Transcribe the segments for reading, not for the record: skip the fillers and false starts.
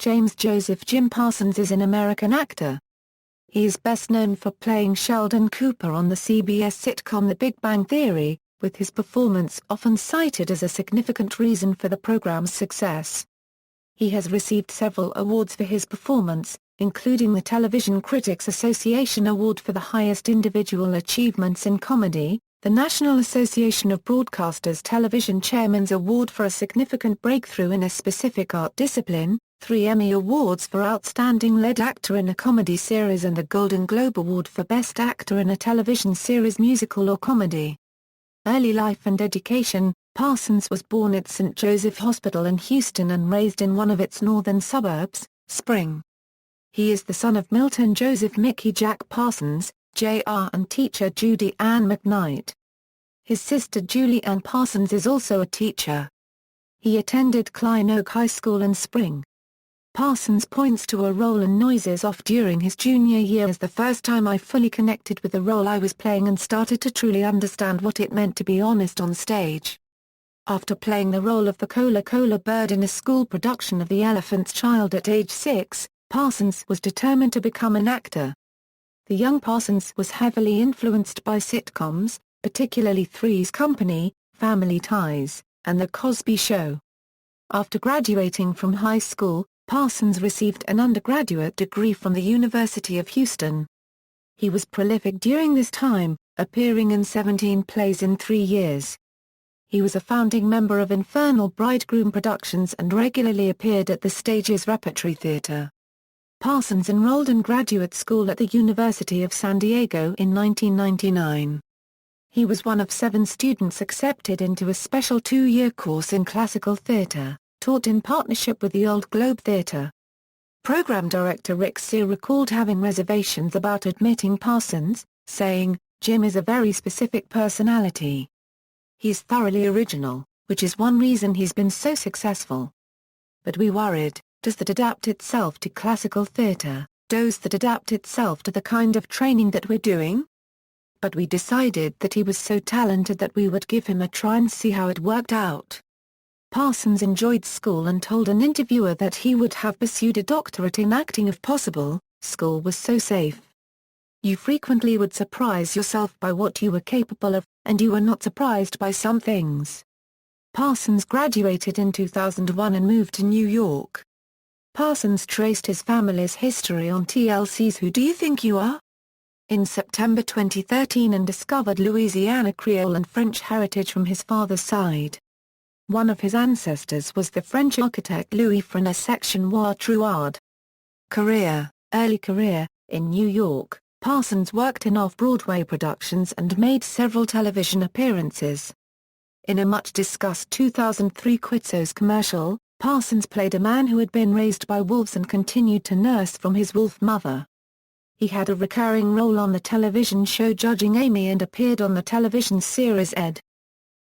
James Joseph Jim Parsons is an American actor. He is best known for playing Sheldon Cooper on the CBS sitcom The Big Bang Theory, with his performance often cited as a significant reason for the program's success. He has received several awards for his performance, including the Television Critics Association Award for the highest individual achievements in comedy, the National Association of Broadcasters Television Chairman's Award for a significant breakthrough in a specific art discipline, 3 Emmy Awards for Outstanding Lead Actor in a Comedy Series and a Golden Globe Award for Best Actor in a Television Series Musical or Comedy. Early life and education. Parsons was born at St. Joseph Hospital in Houston and raised in one of its northern suburbs, Spring. He is the son of Milton Joseph Mickey Jack Parsons, Jr. and teacher Judy Ann McKnight. His sister Julie Ann Parsons is also a teacher. He attended Klein Oak High School in Spring. Parsons points to a role in Noises Off during his junior year as the first time I fully connected with the role I was playing and started to truly understand what it meant to be honest on stage. After playing the role of the Cola Bird in a school production of The Elephant's Child at age 6, Parsons was determined to become an actor. The young Parsons was heavily influenced by sitcoms, particularly Three's Company, Family Ties, and The Cosby Show. After graduating from high school, Parsons received an undergraduate degree from the University of Houston. He was prolific during this time, appearing in 17 plays in 3 years. He was a founding member of Infernal Bridegroom Productions and regularly appeared at the stage's Repertory Theater. Parsons enrolled in graduate school at the University of San Diego in 1999. He was one of 7 students accepted into a special 2-year course in classical theater, taught in partnership with the Old Globe Theater. Program director Rick Sear recalled having reservations about admitting Parsons, saying, "Jim is a very specific personality. He's thoroughly original, which is one reason he's been so successful. But we worried, does that adapt itself to classical theater, does that adapt itself to the kind of training that we're doing? But we decided that he was so talented that we would give him a try and see how it worked out." Parsons enjoyed school and told an interviewer that he would have pursued a doctorate in acting if possible. "School was so safe. You frequently would surprise yourself by what you were capable of, and you were not surprised by some things." Parsons graduated in 2001 and moved to New York. Parsons traced his family's history on TLC's Who Do You Think You Are? In September 2013 and discovered Louisiana Creole and French heritage from his father's side. One of his ancestors was the French architect Louis Fresnel section Trouard. Early career. In New York, Parsons worked in off-Broadway productions and made several television appearances. In a much-discussed 2003 Quitzo's commercial, Parsons played a man who had been raised by wolves and continued to nurse from his wolf mother. He had a recurring role on the television show Judging Amy and appeared on the television series Ed.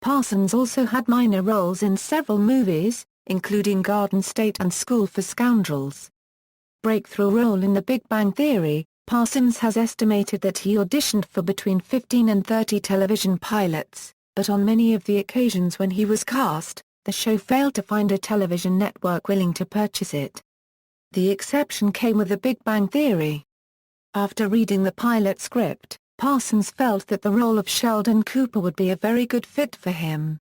Parsons also had minor roles in several movies, including Garden State and School for Scoundrels. Breakthrough role in The Big Bang Theory. Parsons has estimated that he auditioned for between 15 and 30 television pilots, but on many of the occasions when he was cast, the show failed to find a television network willing to purchase it. The exception came with The Big Bang Theory. After reading the pilot script, Parsons felt that the role of Sheldon Cooper would be a very good fit for him.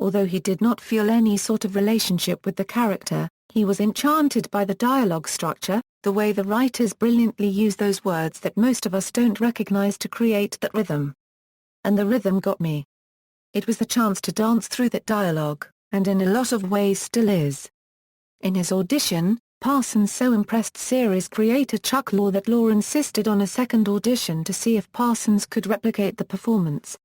Although he did not feel any sort of relationship with the character, he was enchanted by the dialogue structure, the way the writers brilliantly use those words that most of us don't recognize to create that rhythm. And the rhythm got me. It was the chance to dance through that dialogue, and in a lot of ways still is. In his audition, Parsons so impressed series creator Chuck Lorre that Lorre insisted on a second audition to see if Parsons could replicate the performance.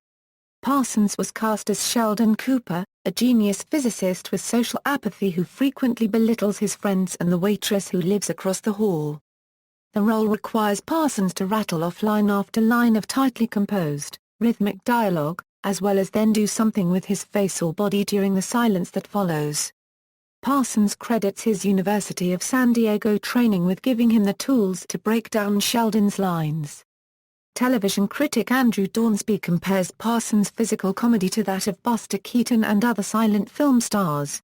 Parsons was cast as Sheldon Cooper, a genius physicist with social apathy who frequently belittles his friends and the waitress who lives across the hall. The role requires Parsons to rattle off line after line of tightly composed, rhythmic dialogue, as well as then do something with his face or body during the silence that follows. Parsons credits his University of San Diego training with giving him the tools to break down Sheldon's lines. Television critic Andrew Dornsby compares Parsons' physical comedy to that of Buster Keaton and other silent film stars.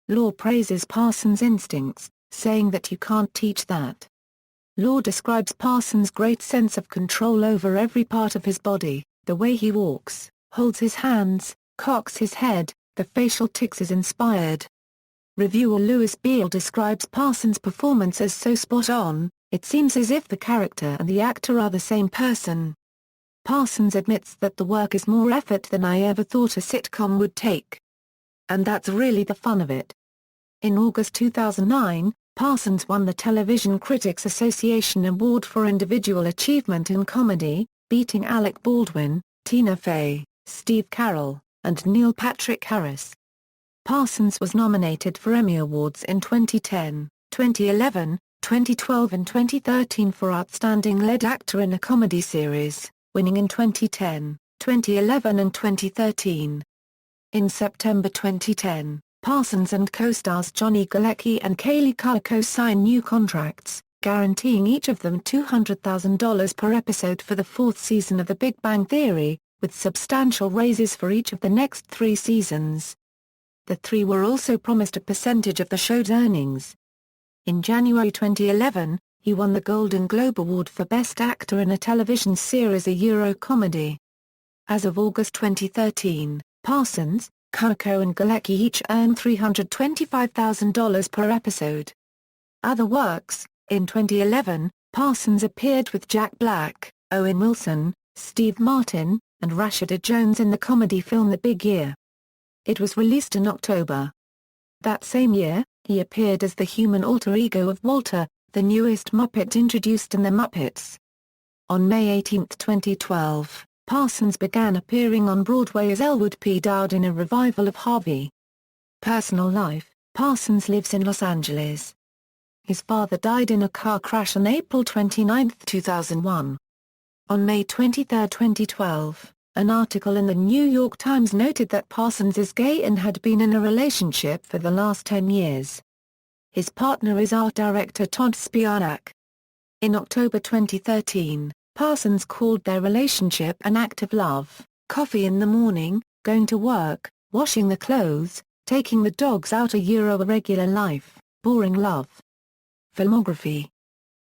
Lorre praises Parsons' instincts, saying that you can't teach that. Law describes Parsons' great sense of control over every part of his body, the way he walks, holds his hands, cocks his head, the facial tics is inspired. Reviewer Louis Beale describes Parsons' performance as so spot on, it seems as if the character and the actor are the same person. Parsons admits that the work is more effort than I ever thought a sitcom would take. And that's really the fun of it. In August 2009, Parsons won the Television Critics Association Award for Individual Achievement in Comedy, beating Alec Baldwin, Tina Fey, Steve Carell, and Neil Patrick Harris. Parsons was nominated for Emmy Awards in 2010, 2011, 2012 and 2013 for Outstanding Lead Actor in a Comedy Series, winning in 2010, 2011 and 2013. In September 2010, Parsons and co-stars Johnny Galecki and Kaylee Cuoco signed new contracts, guaranteeing each of them $200,000 per episode for the fourth season of The Big Bang Theory, with substantial raises for each of the next 3 seasons. The three were also promised a percentage of the show's earnings. In January 2011, he won the Golden Globe Award for Best Actor in a Television Series, a Euro Comedy. As of August 2013, Parsons, Cuoco and Galecki each earned $325,000 per episode. Other works: in 2011, Parsons appeared with Jack Black, Owen Wilson, Steve Martin, and Rashida Jones in the comedy film The Big Year. It was released in October. That same year, he appeared as the human alter ego of Walter, the newest Muppet introduced in The Muppets. On May 18, 2012, Parsons began appearing on Broadway as Elwood P. Dowd in a revival of Harvey. Personal life: Parsons lives in Los Angeles. His father died in a car crash on April 29, 2001. On May 23, 2012, an article in the New York Times noted that Parsons is gay and had been in a relationship for the last 10 years. His partner is art director Todd Spianak. In October 2013, Parsons called their relationship an act of love: coffee in the morning, going to work, washing the clothes, taking the dogs out, a regular life, boring love. Filmography: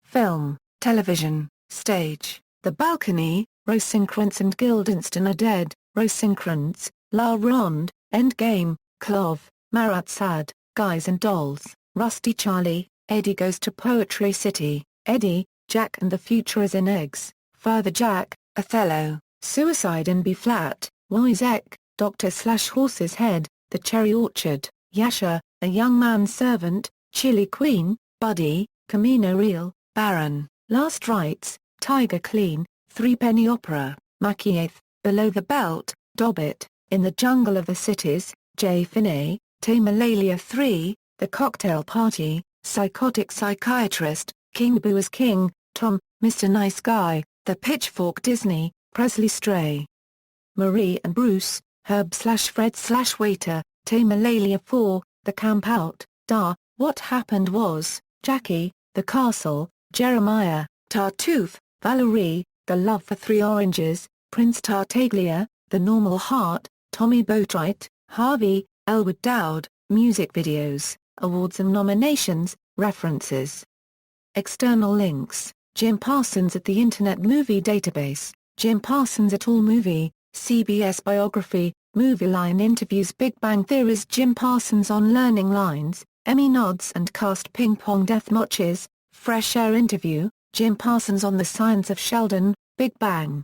film, television, stage, The Balcony, Rosencrantz and Guildenstern Are Dead, Rosencrantz, La Ronde, Endgame, Clove, Marat Sad, Guys and Dolls, Rusty Charlie, Eddie Goes to Poetry City, Eddie, Jack and the Future is in Eggs, Further Jack, Othello, Suicide in B-Flat, Wozzeck, Doctor/Horse's Head, The Cherry Orchard, Yasha, A Young Man's Servant, Chili Queen, Buddy, Camino Real, Baron, Last Rites, Tiger Clean, Threepenny Opera, Machiath, Below the Belt, Dobbit, In the Jungle of the Cities, J. Finney, Tamalalia 3, The Cocktail Party, Psychotic Psychiatrist, King Boo is King, Tom, Mr. Nice Guy, The Pitchfork Disney, Presley Stray. Marie and Bruce, Herb/Fred/Waiter, Tamalalia 4, The Camp Out, Da, What Happened Was, Jackie, The Castle, Jeremiah, Tartuffe, Valerie, The Love for Three Oranges, Prince Tartaglia, The Normal Heart, Tommy Boatwright, Harvey, Elwood Dowd. Music videos, awards and nominations, references. External links: Jim Parsons at the Internet Movie Database, Jim Parsons at AllMovie, CBS Biography, Movie Line interviews Big Bang Theory's Jim Parsons on Learning Lines, Emmy nods and cast Ping Pong Death Matches, Fresh Air interview, Jim Parsons on The Science of Sheldon, Big Bang.